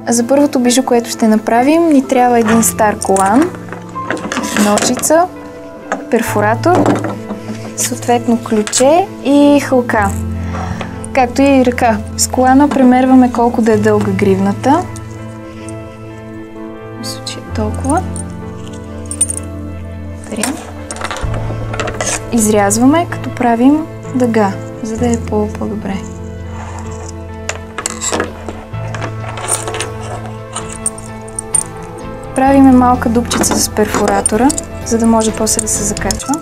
За първото бижу, което ще направим, ни трябва един стар колан, ножица, перфоратор, съответно ключе и хълка, както и ръка. С колана премерваме колко да е дълга гривната. В случая толкова. Изрязваме, като правим дъга, за да е по-добре. Правиме малка дупчица с перфоратора, за да може после да се закачва.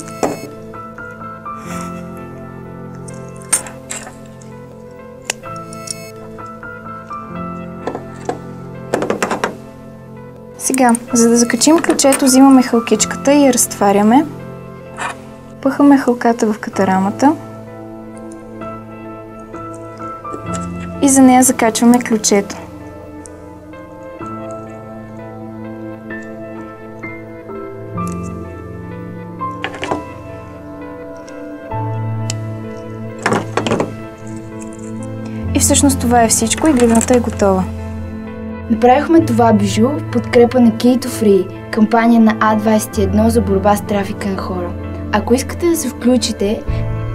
Сега, за да закачим ключето, взимаме хълкичката и я разтваряме. Пъхаме хълката в катарамата и за нея закачваме ключето. И всъщност това е всичко и гривната е готова. Направихме това бижу в подкрепа на Key to Free, кампания на А21 за борба с трафика на хора. Ако искате да се включите,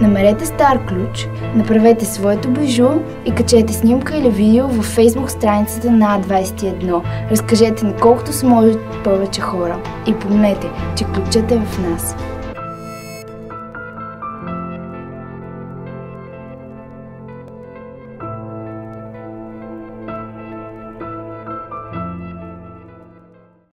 намерете стар ключ, направете своето бижу и качете снимка или видео във Facebook страницата на А21. Разкажете на колкото се може повече хора. И помнете, че ключът е в нас.